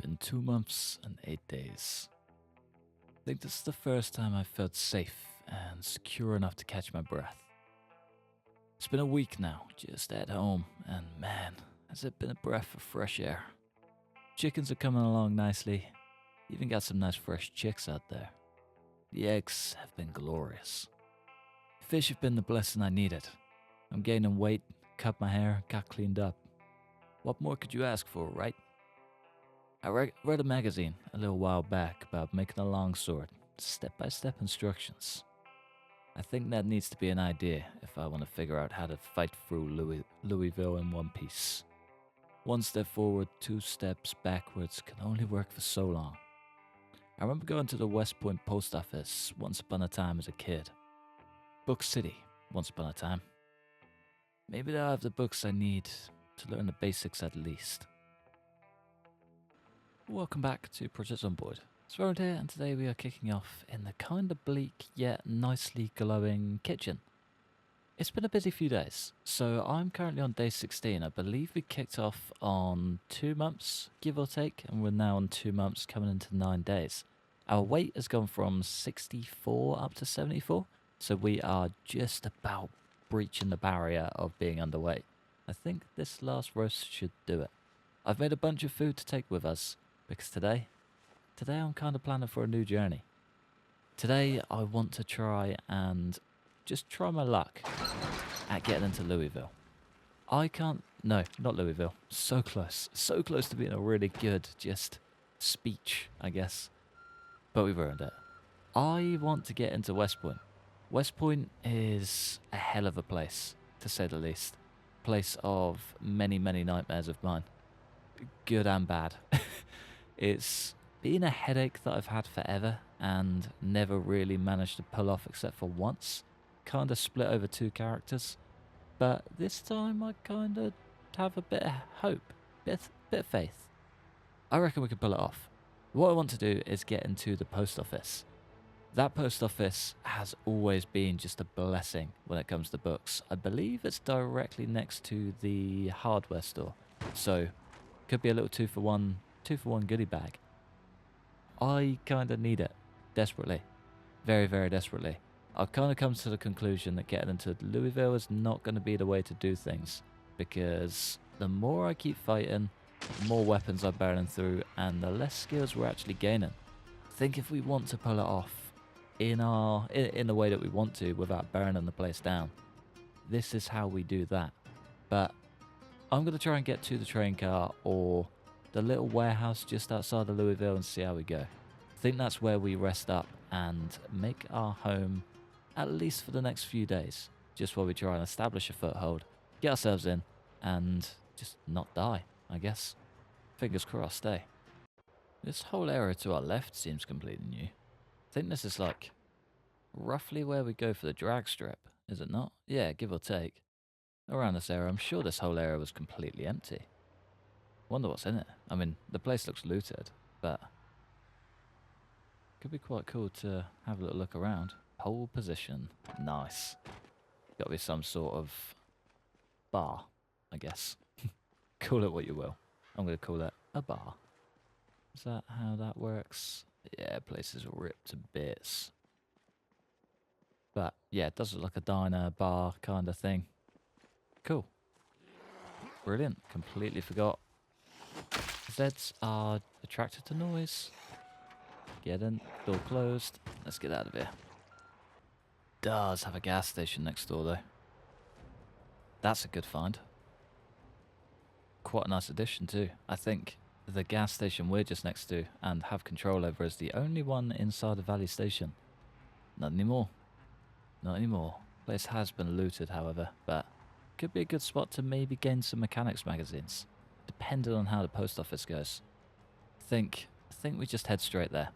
been 2 months and 8 days. I think this is the first time I've felt safe and secure enough to catch my breath. It's been a week now, just at home, and man, has it been a breath of fresh air. Chickens are coming along nicely, even got some nice fresh chicks out there. The eggs have been glorious. Fish have been the blessing I needed. I'm gaining weight, cut my hair, got cleaned up. What more could you ask for, right? I read a magazine a little while back about making a longsword, step-by-step instructions. I think that needs to be an idea if I want to figure out how to fight through Louisville in one piece. 1 step forward, 2 steps backwards can only work for so long. I remember going to the West Point post office once upon a time as a kid. Book City, once upon a time. Maybe they'll have the books I need to learn the basics at least. Welcome back to Project Zomboid. It's Rowan here, and today we are kicking off in the kinda bleak yet nicely glowing kitchen. It's been a busy few days, so I'm currently on day 16. I believe we kicked off on 2 months, give or take, and we're now on 2 months coming into 9 days. Our weight has gone from 64 up to 74, so we are just about breaching the barrier of being underweight. I think this last roast should do it. I've made a bunch of food to take with us, because today I'm kind of planning for a new journey. Today I want to try and just try my luck at getting into Louisville. No, not Louisville, so close to being a really good just speech, I guess, but we've earned it. I want to get into West Point. West Point is a hell of a place, to say the least. Place of many nightmares of mine, good and bad. It's been a headache that I've had forever and never really managed to pull off except for once. Kind of split over 2 characters, but this time I kind of have a bit of hope, bit of faith. I reckon we can pull it off. What I want to do is get into the post office. That post office has always been just a blessing when it comes to books. I believe it's directly next to the hardware store, so could be a little 2 for 1 goodie bag. I kind of need it, desperately, very desperately. I've kind of come to the conclusion that getting into Louisville is not going to be the way to do things, because the more I keep fighting, the more weapons I'm burning through, and the less skills we're actually gaining. I think if we want to pull it off in the way that we want to without burning the place down, this is how we do that. But I'm going to try and get to the train car or the little warehouse just outside of Louisville and see how we go. I think that's where we rest up and make our home, at least for the next few days, just while we try and establish a foothold, get ourselves in, and just not die, I guess. Fingers crossed, eh? This whole area to our left seems completely new. I think this is like roughly where we go for the drag strip, is it not? Yeah, give or take. Around this area, I'm sure this whole area was completely empty. Wonder what's in it. I mean, the place looks looted, but could be quite cool to have a little look around. Pole position, nice. Gotta be some sort of bar, I guess. Call it what you will. I'm gonna call it a bar. Is that how that works? Yeah, place is ripped to bits. But yeah, it does look like a diner, bar kind of thing. Cool. Brilliant. Completely forgot. Zeds are attracted to noise. Get in. Door closed. Let's get out of here. Does have a gas station next door though. That's a good find. Quite a nice addition too. I think the gas station we're just next to and have control over is the only one inside the Valley Station. Not anymore. Not anymore. Place has been looted, however, but could be a good spot to maybe gain some mechanics magazines, depending on how the post office goes. I think we just head straight there.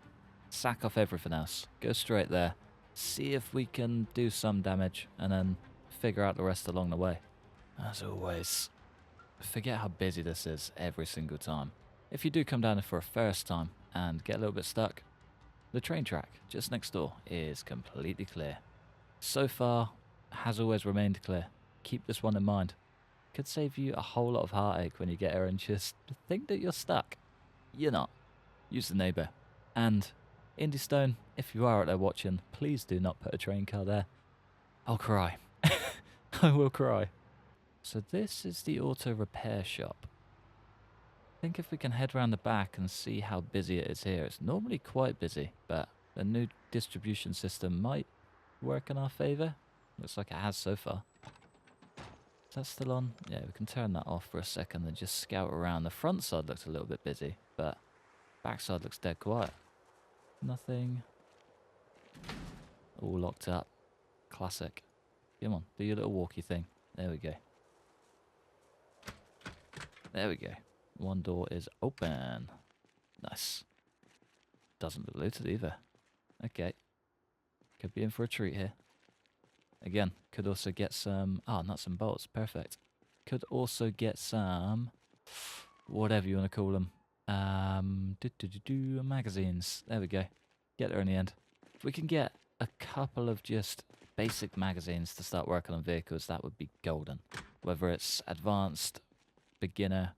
Sack off everything else. Go straight there. See if we can do some damage, and then figure out the rest along the way. As always, forget how busy this is every single time. If you do come down here for a first time and get a little bit stuck, the train track just next door is completely clear. So far, has always remained clear. Keep this one in mind. Could save you a whole lot of heartache when you get here and just think that you're stuck. You're not. use the neighbour. And Indie Stone, if you are out there watching, please do not put a train car there. I'll cry. I will cry. So this is the auto repair shop. I think if we can head around the back and see how busy it is here. It's normally quite busy, but the new distribution system might work in our favour. Looks like it has so far. Is that still on? Yeah, we can turn that off for a second and just scout around. The front side looks a little bit busy, but back side looks dead quiet. Nothing. All locked up. Classic. Come on, do your little walkie thing. There we go. There we go. One door is open. Nice. Doesn't look looted either. Okay. Could be in for a treat here. Again, could also get some... nuts and bolts. Perfect. Could also get some... whatever you want to call them. Magazines. There we go. Get there in the end. If we can get a couple of just basic magazines to start working on vehicles, that would be golden. Whether it's advanced, beginner,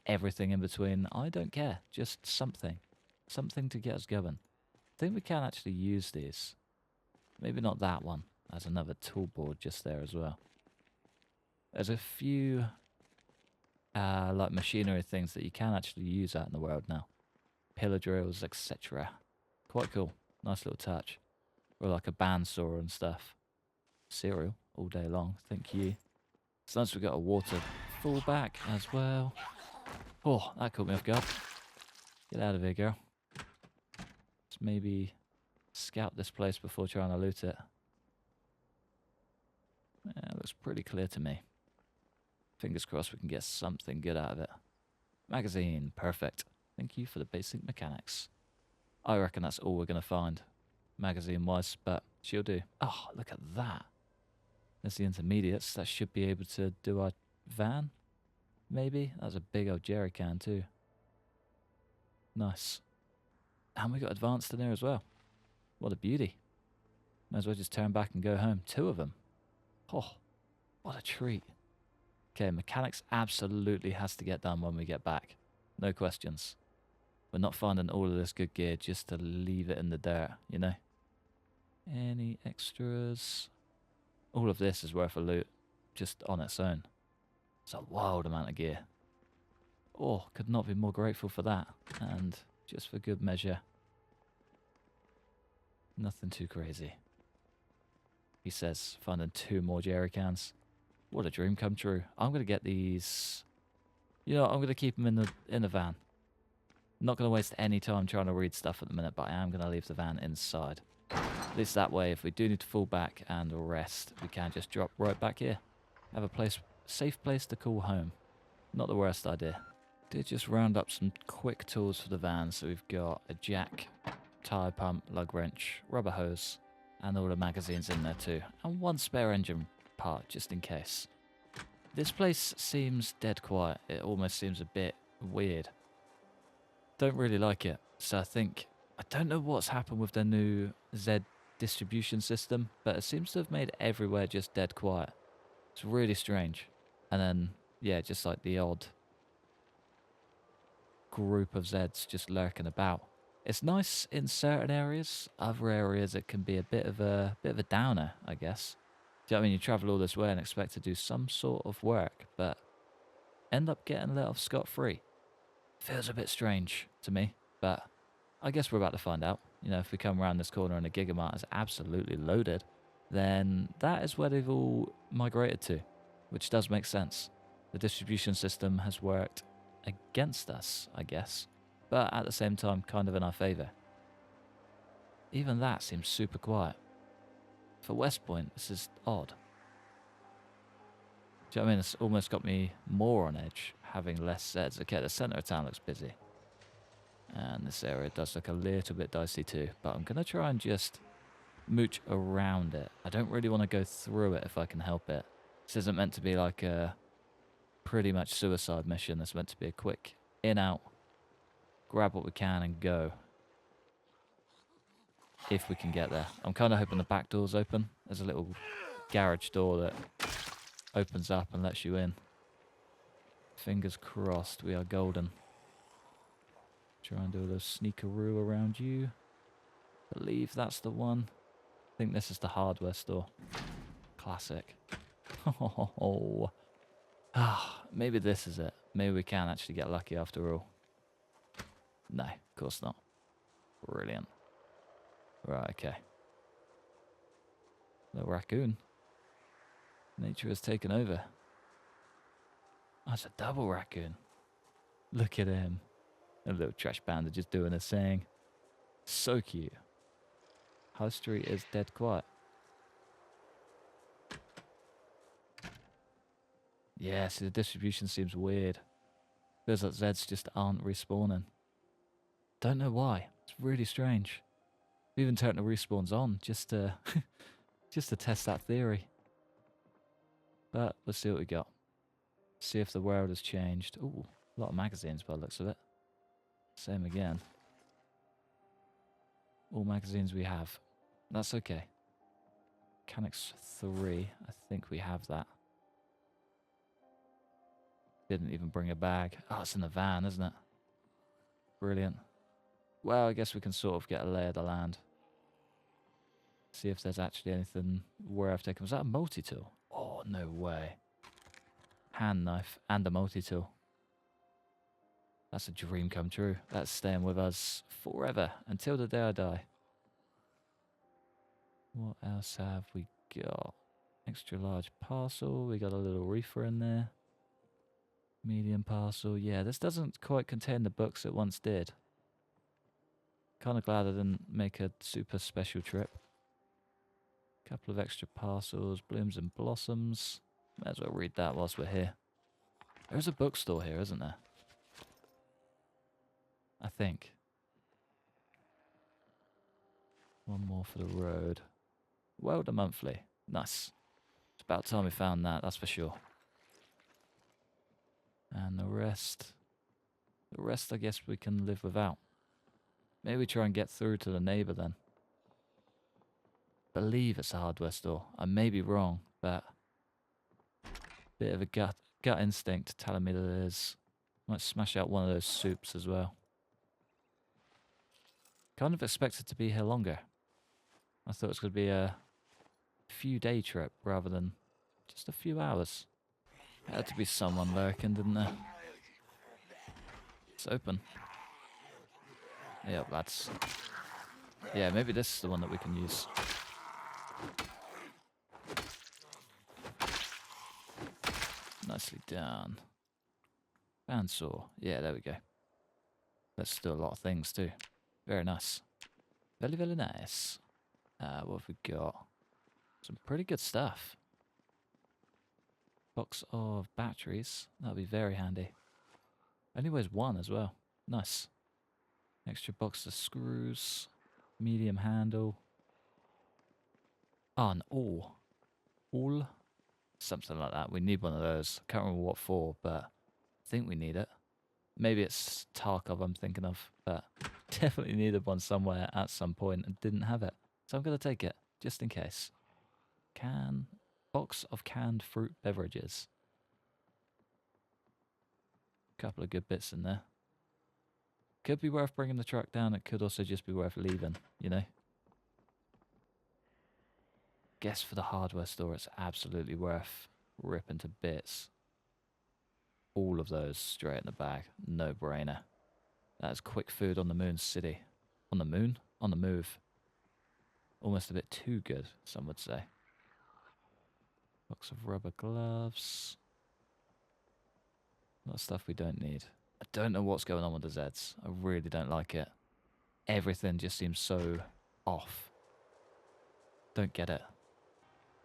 everything in between, I don't care. Just something. Something to get us going. I think we can actually use these. Maybe not that one. There's another tool board just there as well. There's a few like machinery things that you can actually use out in the world now. Pillar drills, etc. Quite cool. Nice little touch. Or like a bandsaw and stuff. Cereal all day long. Thank you. So nice we got a water fallback as well. Oh, that caught me off guard. Get out of here, girl. Let's maybe scout this place before trying to loot it. Yeah, it looks pretty clear to me. Fingers crossed we can get something good out of it. Magazine, perfect. Thank you for the basic mechanics. I reckon that's all we're going to find, magazine-wise, but she'll do. Oh, look at that. There's the intermediates. That should be able to do our van, maybe. That's a big old jerry can too. Nice. And we got advanced in there as well. What a beauty. Might as well just turn back and go home. 2 of them. Oh, what a treat. Okay, mechanics absolutely has to get done when we get back. No questions. We're not finding all of this good gear just to leave it in the dirt, you know? Any extras? All of this is worth a loot, just on its own. It's a wild amount of gear. Oh, could not be more grateful for that. And just for good measure, nothing too crazy. He says, finding 2 more jerry cans. What a dream come true. I'm going to get these... You know, I'm going to keep them in the van. Not going to waste any time trying to read stuff at the minute, but I am going to leave the van inside. At least that way, if we do need to fall back and rest, we can just drop right back here. Have a place, safe place to call home. Not the worst idea. Did just round up some quick tools for the van. So we've got a jack, tyre pump, lug wrench, rubber hose, and all the magazines in there too. And 1 spare engine part, just in case. This place seems dead quiet. It almost seems a bit weird. Don't really like it. So I don't know what's happened with their new Zed distribution system, but it seems to have made everywhere just dead quiet. It's really strange. And then, yeah, just like the odd group of Zeds just lurking about. It's nice in certain areas. Other areas it can be a bit of a downer, I guess. Do you know what I mean? You travel all this way and expect to do some sort of work, but end up getting let off scot-free. Feels a bit strange to me, but I guess we're about to find out. You know, if we come around this corner and a Gigamart is absolutely loaded, then that is where they've all migrated to, which does make sense. The distribution system has worked against us, I guess, but at the same time kind of in our favour. Even that seems super quiet. For West Point, this is odd. Do you know what I mean? It's almost got me more on edge, having less Zeds. Okay, the centre of town looks busy. And this area does look a little bit dicey too, but I'm going to try and just mooch around it. I don't really want to go through it if I can help it. This isn't meant to be like a pretty much suicide mission. It's meant to be a quick in, out, grab what we can and go. If we can get there. I'm kind of hoping the back door's open. There's a little garage door that opens up and lets you in. Fingers crossed we are golden. Try and do a little sneakaroo around you. Believe that's the one. I think this is the hardware store. Classic. Oh, maybe this is it. Maybe we can actually get lucky after all. No, of course not. Brilliant. Right, okay. The raccoon. Nature has taken over. Oh, it's a double raccoon. Look at him. A little trash panda just doing his thing. So cute. High Street is dead quiet. Yeah, see, the distribution seems weird. Feels like Zeds just aren't respawning. Don't know why. It's really strange. We even turned the respawns on just to just to test that theory. But let's see what we got. See if the world has changed. Ooh, a lot of magazines by the looks of it. Same again. All magazines we have. That's okay. Mechanics 3. I think we have that. Didn't even bring a bag. Oh, it's in the van, isn't it? Brilliant. Well, I guess we can sort of get a lay of the land. See if there's actually anything worth taking. Was that a multi-tool? Oh, no way. Hand knife and a multi-tool. That's a dream come true. That's staying with us forever until the day I die. What else have we got? Extra large parcel. We got a little reefer in there. Medium parcel. Yeah, this doesn't quite contain the books it once did. Kind of glad I didn't make a super special trip. Couple of extra parcels. Blooms and blossoms. May as well read that whilst we're here. There's a bookstore here, isn't there? I think. One more for the road. Welder Monthly. Nice. It's about time we found that, that's for sure. And the rest I guess we can live without. Maybe try and get through to the neighbour then. Believe it's a hardware store. I may be wrong, but bit of a gut instinct telling me that it is. Might smash out one of those soups as well. Kind of expected to be here longer. I thought it was going to be a few-day trip rather than just a few hours. Had to be someone lurking, didn't there? It's open. Yep, that's... Yeah, maybe this is the one that we can use. Nicely done. Bandsaw. Yeah, there we go. Let's do a lot of things too. Very nice. Very, very nice. What have we got? Some pretty good stuff. Box of batteries. That'll be very handy. Only weighs 1 as well. Nice. Extra box of screws. Medium handle. Oh, an awl. Awl? Something like that. We need one of those. I can't remember what for, but I think we need it. Maybe it's Tarkov I'm thinking of, but definitely needed one somewhere at some point and didn't have it. So I'm going to take it, just in case. Box of canned fruit beverages. Couple of good bits in there. Could be worth bringing the truck down. It could also just be worth leaving, you know. Guess for the hardware store, it's absolutely worth ripping to bits. All of those straight in the bag. No brainer. That is quick food on the moon city. On the moon? On the move. Almost a bit too good, some would say. Box of rubber gloves. A lot of stuff we don't need. I don't know what's going on with the Zeds. I really don't like it. Everything just seems so off. Don't get it.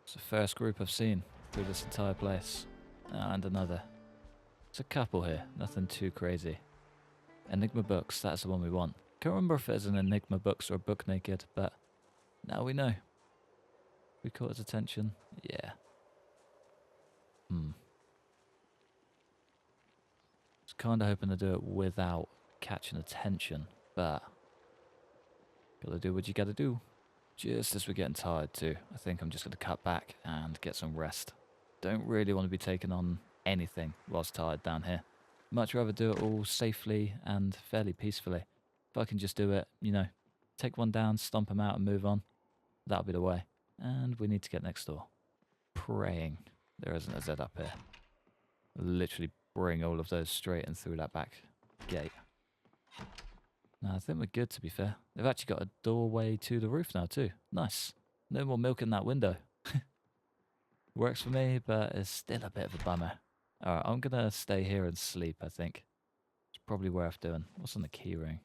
It's the first group I've seen through this entire place. And another. There's a couple here. Nothing too crazy. Enigma books. That's the one we want. Can't remember if it's an Enigma books or Book Naked, but now we know. We caught his attention. Yeah. Was kind of hoping to do it without catching attention, but gotta do what you gotta do. Just as we're getting tired too, I think I'm just gonna cut back and get some rest. Don't really want to be taking on anything whilst tired down here. Much rather do it all safely and fairly peacefully. If I can just do it, you know, take one down, stomp them out and move on, that'll be the way. And we need to get next door. Praying there isn't a Zed up here. Literally bring all of those straight in through that back gate. No, I think we're good, to be fair. They've actually got a doorway to the roof now too. Nice. No more milk in that window. Works for me, but it's still a bit of a bummer. Alright, I'm going to stay here and sleep, I think. It's probably worth doing. What's on the key ring?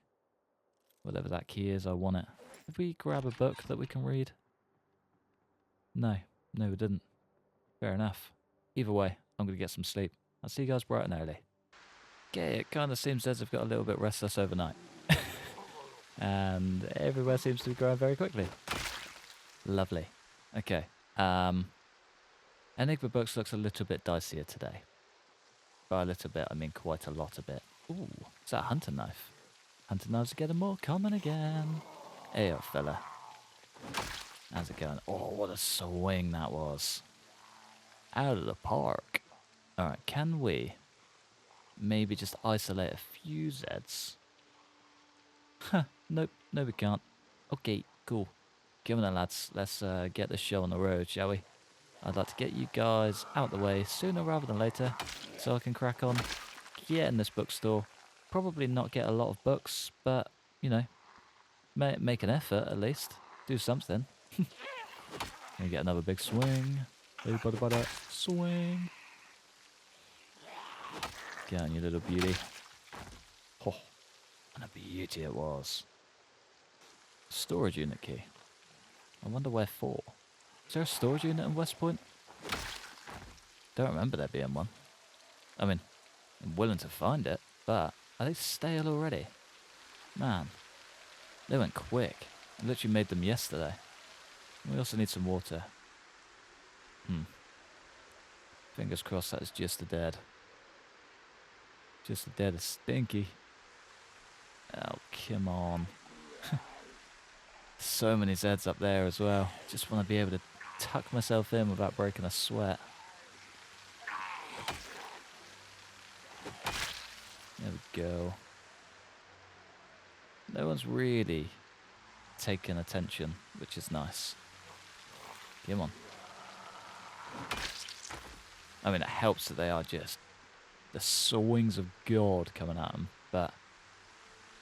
Whatever that key is, I want it. Did we grab a book that we can read? No. No, we didn't. Fair enough. Either way, I'm going to get some sleep. I'll see you guys bright and early. Okay, it kind of seems as if I've got a little bit restless overnight. And everywhere seems to be growing very quickly. Lovely. Okay. Enigma Books looks a little bit dicier today. By a little bit, I mean quite a lot of it. Ooh, is that a hunting knife? Hunting knives are getting more common again. Hey up, fella. How's it going? Oh, what a swing that was. Out of the park. Alright, can we maybe just isolate a few Zeds? Huh, nope, no we can't. Okay, cool. Come on then, lads. Let's get the show on the road, shall we? I'd like to get you guys out the way sooner rather than later, so I can crack on, get in this bookstore. Probably not get a lot of books, but, you know, make an effort at least. Do something. Gonna get another big swing. Hey, buddy, swing. Get on, you little beauty. Oh, and a beauty it was. Storage unit key. I wonder where for. Is there a storage unit in West Point? Don't remember there being one. I mean, I'm willing to find it, but are they stale already? Man, they went quick. I literally made them yesterday. We also need some water. Fingers crossed that is just the dead. Just the dead is stinky. Oh, come on. So many Zeds up there as well. Just want to be able to tuck myself in without breaking a sweat. There we go. No one's really taken attention, which is nice. Come on. I mean, it helps that they are just the swings of God coming at them, but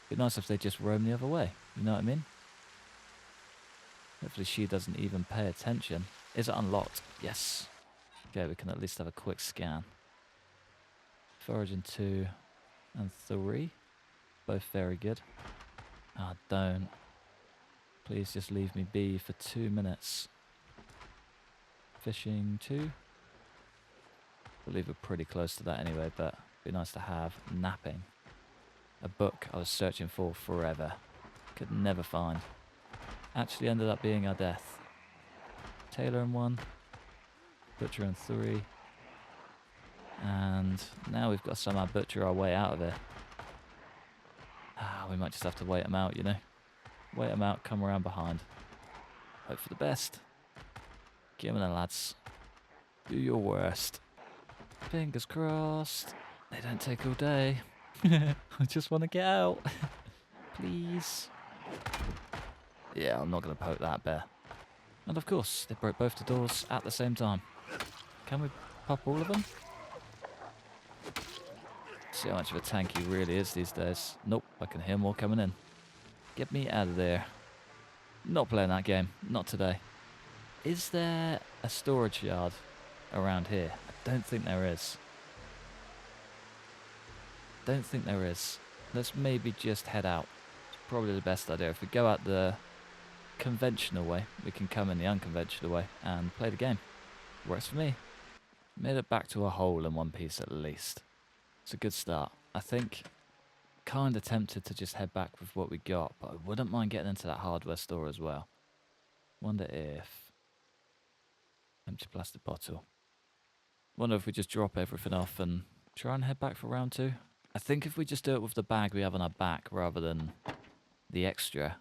it'd be nice if they just roam the other way. You know what I mean? Hopefully she doesn't even pay attention. Is it unlocked? Yes. Okay, we can at least have a quick scan. Foraging 2 and 3. Both very good. Ah, don't. Please just leave me be for 2 minutes. Fishing 2. I believe we're pretty close to that anyway, but it'd be nice to have. Napping. A book I was searching for forever. Could never find. Actually ended up being our death. Tailor in 1. Butcher in 3. And now we've got to somehow butcher our way out of here. Ah, we might just have to wait them out, you know. Wait them out, come around behind. Hope for the best. Get them in, lads. Do your worst. Fingers crossed. They don't take all day. I just want to get out. Please. Yeah, I'm not going to poke that bear. And of course, they broke both the doors at the same time. Can we pop all of them? See how much of a tank he really is these days. Nope, I can hear more coming in. Get me out of there. Not playing that game. Not today. Is there a storage yard around here? I don't think there is. Don't think there is. Let's maybe just head out. It's probably the best idea. If we go out the conventional way, we can come in the unconventional way and play the game. Works for me. Made it back to a hole in one piece at least. It's a good start. I think kind of tempted to just head back with what we got, but I wouldn't mind getting into that hardware store as well. Wonder if... Empty plastic bottle. Wonder if we just drop everything off and try and head back for round 2. I think if we just do it with the bag we have on our back rather than the extra,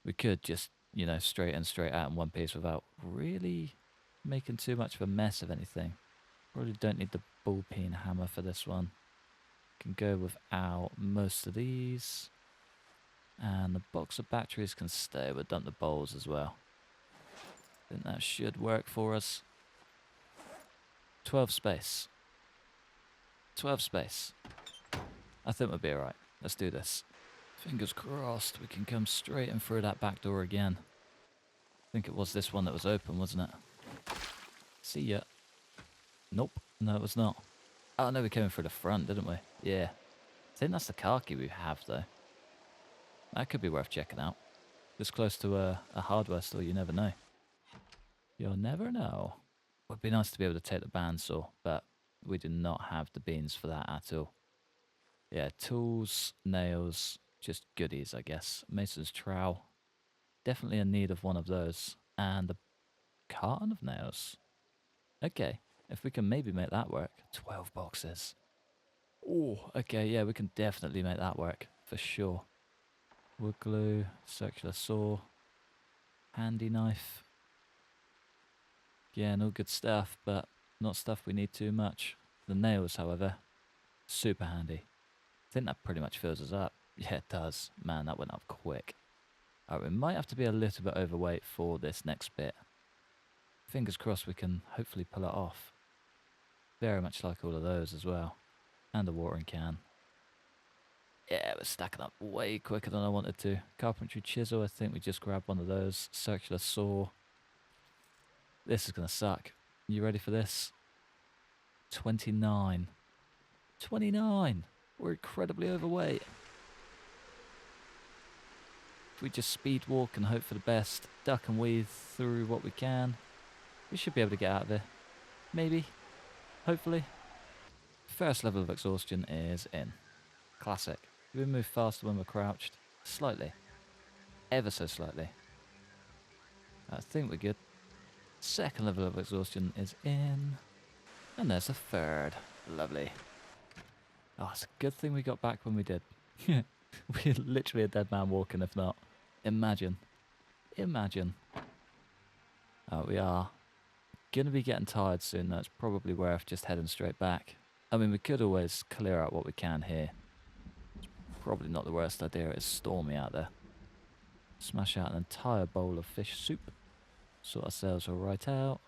we could just, you know, straight in, straight out in one piece without really making too much of a mess of anything. Probably don't need the ball peen hammer for this one. Can go without most of these. And the box of batteries can stay. We'll dump the bowls as well. I think that should work for us. 12 space. 12 space. I think we'll be alright. Let's do this. Fingers crossed we can come straight in through that back door again. I think it was this one that was open, wasn't it? See ya. Nope. No, it was not. Oh no, we came in through the front, didn't we? Yeah. I think that's the car key we have, though. That could be worth checking out. This close to a hardware store, you never know. You'll never know. Would be nice to be able to take the bandsaw, but we do not have the beans for that at all. Yeah, tools, nails, just goodies, I guess. Mason's trowel. Definitely in need of one of those. And a carton of nails. Okay, if we can maybe make that work. 12 boxes. Oh, okay, yeah, we can definitely make that work, for sure. Wood glue, circular saw, handy knife. Yeah, all good stuff, but not stuff we need too much. The nails, however, super handy. I think that pretty much fills us up. Yeah, it does. Man, that went up quick. Alright, we might have to be a little bit overweight for this next bit. Fingers crossed we can hopefully pull it off. Very much like all of those as well. And the watering can. Yeah, we're stacking up way quicker than I wanted to. Carpentry chisel, I think we just grabbed one of those. Circular saw. This is going to suck. You ready for this? 29. 29! We're incredibly overweight. If we just speed walk and hope for the best, duck and weave through what we can, we should be able to get out of here. Maybe. Hopefully. First level of exhaustion is in. Classic. Do we move faster when we're crouched? Slightly. Ever so slightly. I think we're good. Second level of exhaustion is in. And there's a third. Lovely. Oh, it's a good thing we got back when we did. We're literally a dead man walking, if not. Imagine. Imagine. Oh, we are going to be getting tired soon, though. It's probably worth just heading straight back. I mean, we could always clear out what we can here. It's probably not the worst idea. It's stormy out there. Smash out an entire bowl of fish soup. Sort ourselves all right out.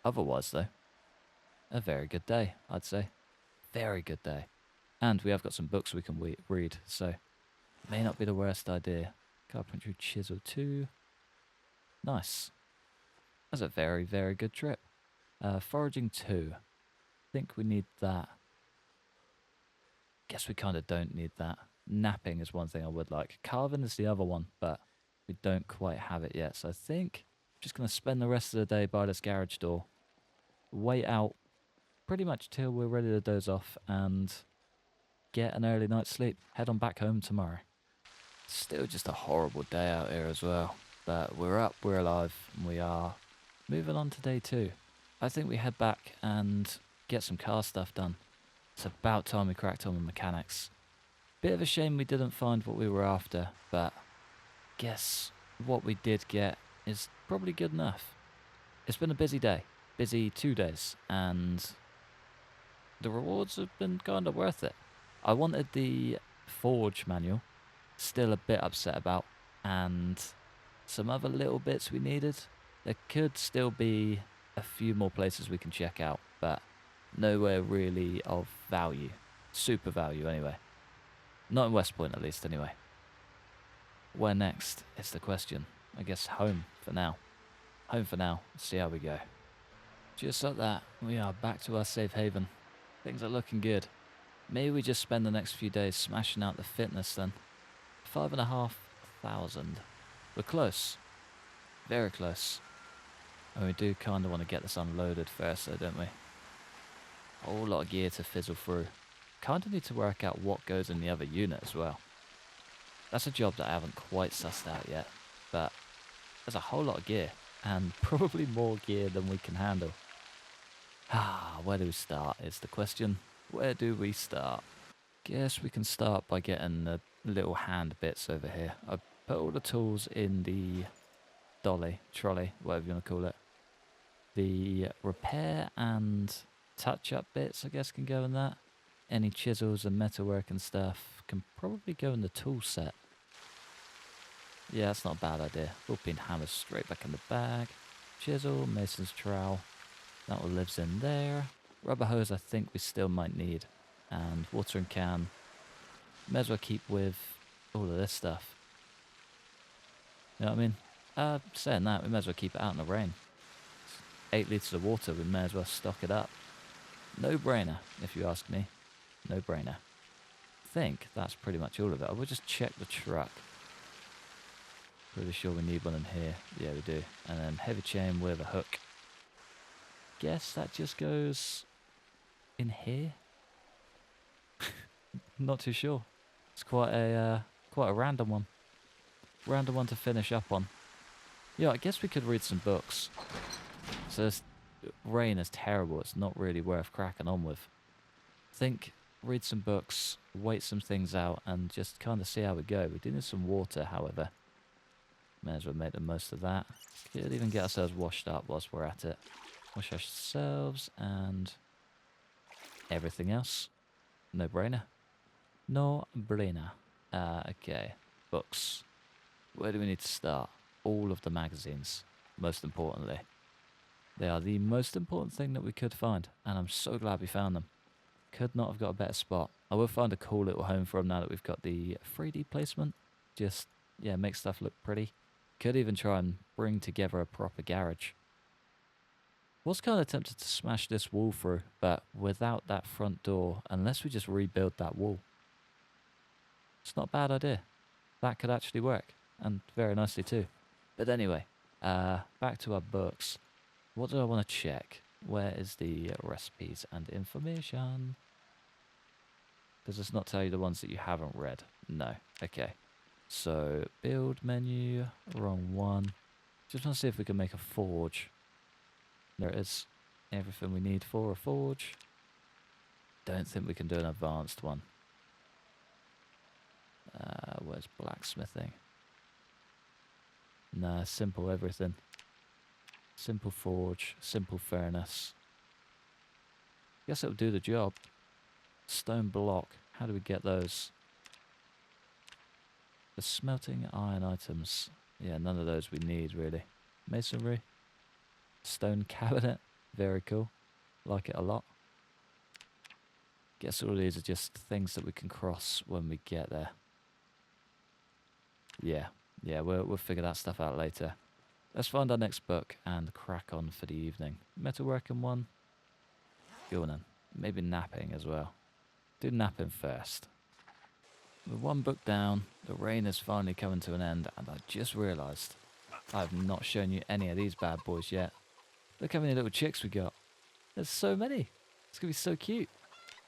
Otherwise, though, a very good day, I'd say. Very good day. And we have got some books we can read, so may not be the worst idea. Carpentry chisel 2. Nice. That's a very, very good trip. Foraging 2. I think we need that. Guess we kind of don't need that. Napping is one thing I would like. Carving is the other one, but we don't quite have it yet. So I think I'm just going to spend the rest of the day by this garage door. Wait out pretty much till we're ready to doze off and get an early night's sleep. Head on back home tomorrow. Still just a horrible day out here as well. But we're up, we're alive, and we are moving on to day 2. I think we head back and get some car stuff done. It's about time we cracked on with mechanics. Bit of a shame we didn't find what we were after, but guess what we did get is probably good enough. It's been a busy day. Busy 2 days, and the rewards have been kind of worth it. I wanted the forge manual, still a bit upset about, and some other little bits we needed. There could still be a few more places we can check out, but nowhere really of value. Super value anyway. Not in West Point at least anyway. Where next is the question. I guess home for now. Home for now. Let's see how we go. Just like that, we are back to our safe haven. Things are looking good. Maybe we just spend the next few days smashing out the fitness then. 5,500. We're close. Very close. And we do kind of want to get this unloaded first though, don't we? A whole lot of gear to fizzle through. Kind of need to work out what goes in the other unit as well. That's a job that I haven't quite sussed out yet. But there's a whole lot of gear. And probably more gear than we can handle. Where do we start is the question. Where do we start? Guess we can start by getting the little hand bits over here. I put all the tools in the trolley, whatever you want to call it. The repair and touch-up bits, I guess, can go in that. Any chisels and metalwork and stuff can probably go in the tool set. Yeah, that's not a bad idea. Whooping hammer straight back in the bag. Chisel, mason's trowel. That one lives in there. Rubber hose I think we still might need. And watering can. May as well keep with all of this stuff. You know what I mean? Saying that, we may as well keep it out in the rain. 8 litres of water, we may as well stock it up. No brainer, if you ask me. No brainer. I think that's pretty much all of it. I will just check the truck. Pretty sure we need one in here. Yeah, we do. And then heavy chain with a hook. Guess that just goes in here. Not too sure. It's quite a random one. Random one to finish up on. Yeah, I guess we could read some books. So this rain is terrible. It's not really worth cracking on with. Think, read some books, wait some things out, and just kind of see how we go. We do need some water, however. May as well make the most of that. Could even get ourselves washed up whilst we're at it. Wash ourselves and everything else. No brainer. No brainer. Okay. Books. Where do we need to start? All of the magazines, most importantly. They are the most important thing that we could find, and I'm so glad we found them. Could not have got a better spot. I will find a cool little home for them now that we've got the 3D placement. Just, yeah, make stuff look pretty. Could even try and bring together a proper garage. Was kind of tempted to smash this wall through, but without that front door, unless we just rebuild that wall. It's not a bad idea. That could actually work, and very nicely too. But anyway, back to our books. What do I want to check? Where is the recipes and information? Does this not tell you the ones that you haven't read? No. Okay. So, build menu, wrong one. Just want to see if we can make a forge. There it is. Everything we need for a forge. Don't think we can do an advanced one. Where's blacksmithing? Nah, simple everything. Simple forge, simple furnace. Guess it'll do the job. Stone block. How do we get those? The smelting iron items. Yeah, none of those we need really. Masonry. Stone cabinet. Very cool. Like it a lot. Guess all these are just things that we can cross when we get there. Yeah, we'll figure that stuff out later. Let's find our next book and crack on for the evening. Metalworking one. Go on then. Maybe napping as well. Do napping first. With one book down, the rain is finally coming to an end, and I just realised I've not shown you any of these bad boys yet. Look how many little chicks we got. There's so many. It's going to be so cute.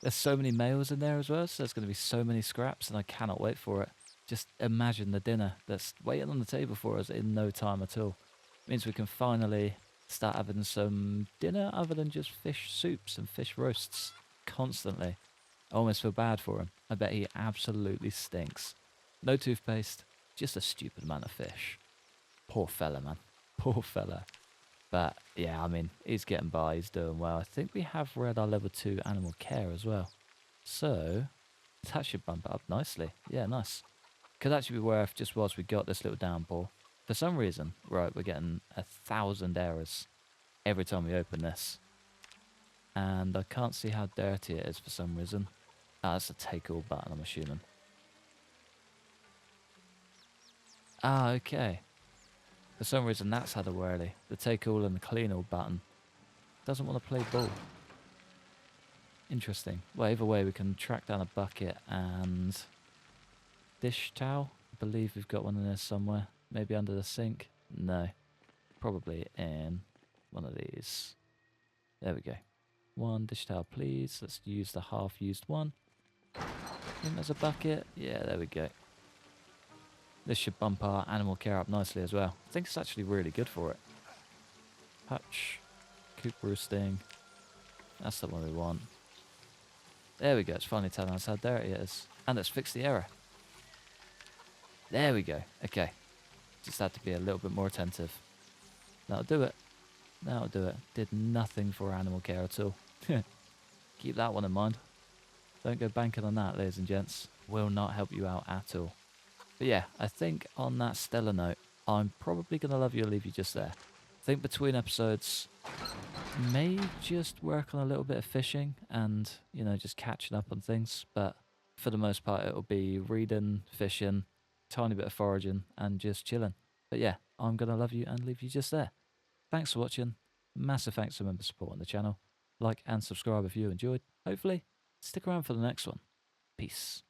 There's so many males in there as well, so there's going to be so many scraps, and I cannot wait for it. Just imagine the dinner that's waiting on the table for us in no time at all. Means we can finally start having some dinner other than just fish soups and fish roasts constantly. I almost feel bad for him. I bet he absolutely stinks. No toothpaste, just a stupid amount of fish. Poor fella, man. Poor fella. But yeah, I mean, he's getting by, he's doing well. I think we have read our level 2 animal care as well. So, that should bump it up nicely. Yeah, nice. Could actually be worth, just whilst we got this little downpour. For some reason, right, we're getting 1,000 errors every time we open this. And I can't see how dirty it is for some reason. Ah, that's a take all button, I'm assuming. Ah, okay. For some reason, that's had a whirly. The take all and the clean all button. Doesn't want to play ball. Interesting. Well, either way, we can track down a bucket and dish towel. I believe we've got one in there somewhere. Maybe under the sink. No. Probably in one of these. There we go. One dish towel, please. Let's use the half-used one. I think there's a bucket. Yeah, there we go. This should bump our animal care up nicely as well. I think it's actually really good for it. Hutch. Coop roosting. That's the one we want. There we go. It's finally telling us how dirty it is. And let's fix the error. There we go. Okay. Just had to be a little bit more attentive. That'll do it. That'll do it. Did nothing for animal care at all. Keep that one in mind. Don't go banking on that, ladies and gents. Will not help you out at all. But yeah, I think on that stellar note, I'm probably going to love you or leave you just there. I think between episodes, may just work on a little bit of fishing and, you know, just catching up on things. But for the most part, it'll be reading, fishing, tiny bit of foraging, and just chilling. But yeah, I'm going to love you and leave you just there. Thanks for watching. Massive thanks to members supporting the channel. Like and subscribe if you enjoyed. Hopefully, stick around for the next one. Peace.